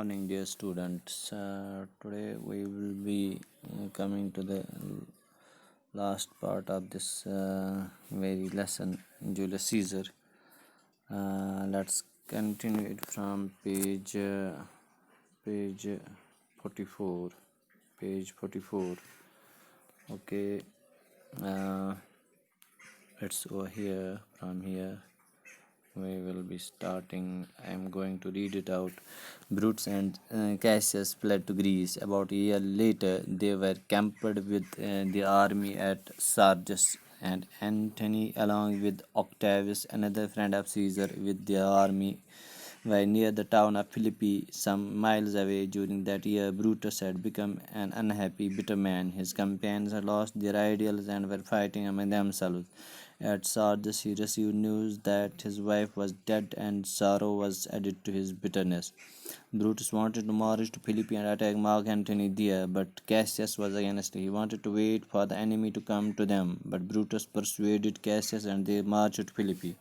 morning, dear students. Today we will be coming to the last part of this very lesson, Julius Caesar. Let's continue it from page 44. Page 44. Okay. It's over here. From here we will be starting. I am going to read it out. Brutus and Cassius fled to Greece. About a year later, they were camped with the army at Sardes, and Antony, along with Octavius, another friend of Caesar, with their army, were near the town of Philippi, some miles away. During that year, Brutus had become an unhappy, bitter man. His companions had lost their ideals and were fighting among themselves. At Sardes, he received news that his wife was dead, and sorrow was added to his bitterness. Brutus wanted to march to Philippi and attack Mark Antony there, but Cassius was against it. He wanted to wait for the enemy to come to them, but Brutus persuaded Cassius, and they marched to Philippi.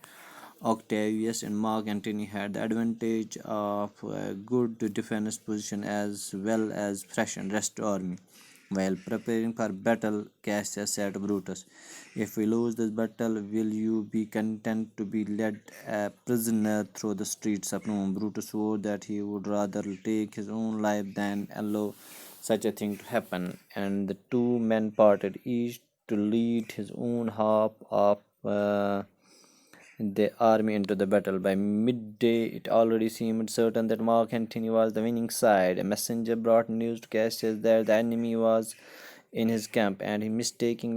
Octavius and Mark Antony had the advantage of a good defense position as well as fresh and rest army. While preparing for battle, Cassius said to Brutus, "If we lose this battle, will you be content to be led a prisoner through the streets of Rome?" Brutus swore that he would rather take his own life than allow such a thing to happen, and the two men parted, each to lead his own half of the army into the battle. By midday, it already seemed certain that Mark Antony was the winning side. A messenger brought news to Cassius that the enemy was in his camp, and he mistaking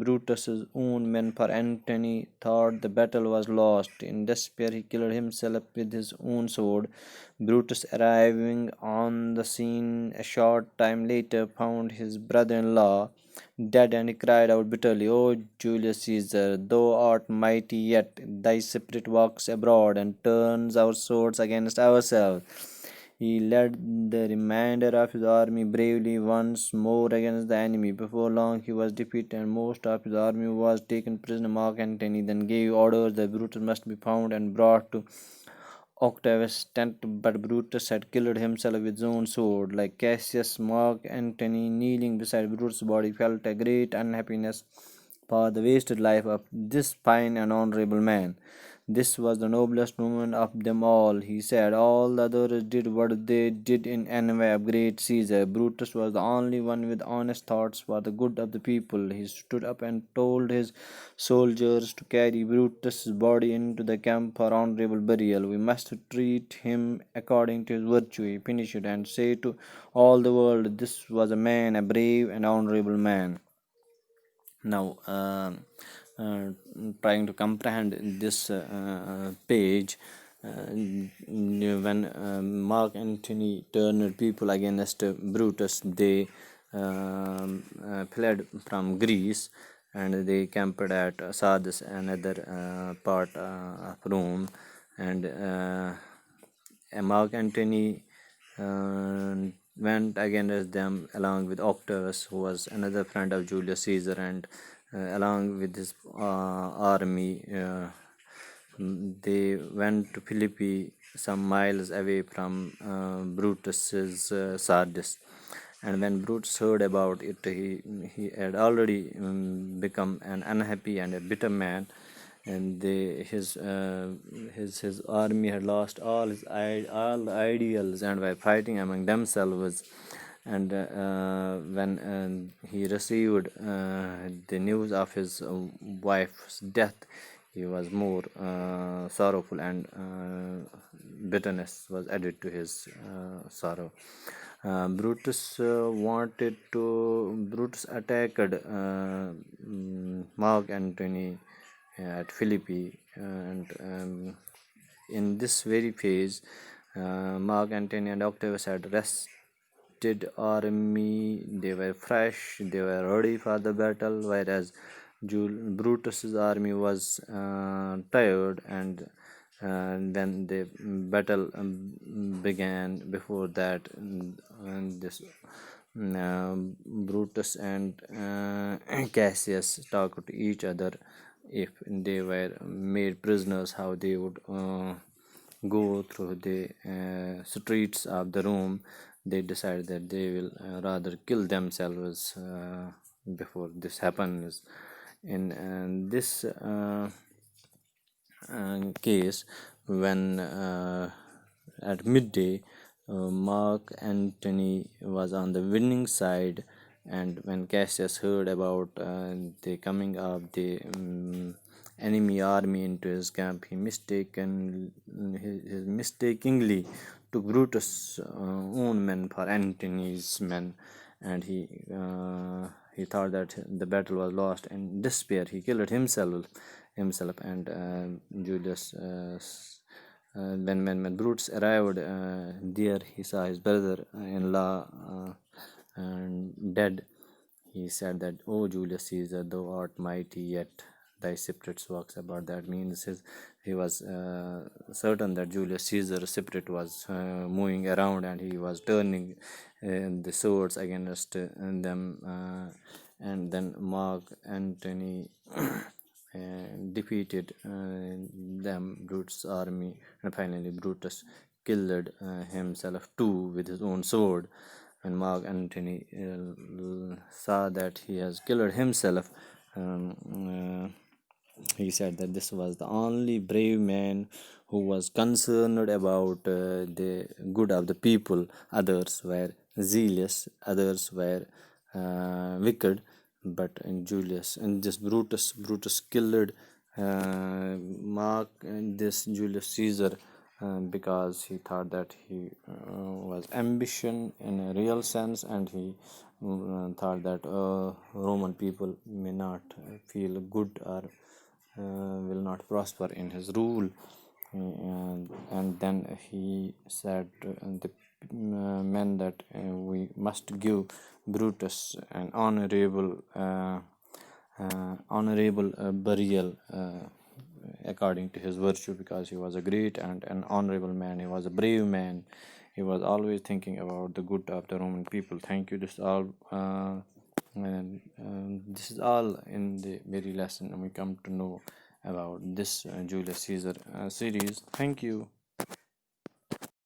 Brutus's own men for Antony, thought the battle was lost. In despair, he killed himself with his own sword. Brutus, arriving on the scene a short time later, found his brother-in-law dead, and he cried out bitterly, "O Julius Caesar, thou art mighty, yet thy spirit walks abroad and turns our swords against ourselves." He led the remainder of his army bravely once more against the enemy. Before long he was defeated, and most of his army was taken prisoner. Mark Antony then gave orders that Brutus must be found and brought to Octavius' tent, but Brutus had killed himself with his own sword. Like Cassius, Mark Antony, kneeling beside Brutus' body, felt a great unhappiness for the wasted life of this fine and honorable man. "This was the noblest moment of them all," he said. "All the others did what they did in envy of great Caesar. Brutus was the only one with honest thoughts for the good of the people." He stood up and told his soldiers to carry Brutus' body into the camp for honorable burial. "We must treat him according to his virtue," he finished, "and say to all the world, this was a man, a brave and honorable man." Now, trying to comprehend this page, when Mark Antony turned people against Brutus, they fled from Greece, and they camped at Sardes, another part of Rome, and Mark Antony went against them along with Octavius, who was another friend of Julius Caesar, and along with his army, they went to Philippi, some miles away from Brutus's Sardis. And when Brutus heard about it, he had already become an unhappy and a bitter man, and his army had lost all the ideals and were fighting among themselves. And when he received the news of his wife's death, he was more sorrowful, and bitterness was added to his sorrow. Brutus attacked Mark Antony at Philippi, and in this very phase, Mark Antony and Octavius had rested army. They were fresh, they were ready for the battle, whereas Brutus's army was tired, and when the battle began. Before that, and this Brutus and Cassius talked to each other. If they were made prisoners, how they would go through the streets of the Rome, they decide that they will rather kill themselves before this happens. In this case, when at midday, Mark Antony was on the winning side, and when Cassius heard about the coming of the enemy army into his camp, he mistakenly took Brutus' own men for Antony's men, and he thought that the battle was lost. In despair, he killed himself, and Julius. When Brutus arrived there, he saw his brother-in-law dead. He said that, "O Julius Caesar, thou art mighty, yet thy spirit walks about." That means he was certain that Julius Caesar's spirit was moving around, and he was turning the swords against them. And then Mark Antony defeated them, Brutus' army, and finally Brutus killed himself too with his own sword. When Mark Antony saw that he has killed himself, he said that this was the only brave man who was concerned about the good of the people. Others were zealous, others were wicked, but in Julius and this Brutus killed Mark and this Julius Caesar because he thought that he was ambition in a real sense, and he thought that Roman people may not feel good or will not prosper in his rule. And then he said to the men that we must give Brutus an honorable burial according to his virtue, because he was a great and an honorable man. He was a brave man. He was always thinking about the good of the Roman people. Thank you. This is all in the very lesson we come to know about this Julius Caesar series. Thank you.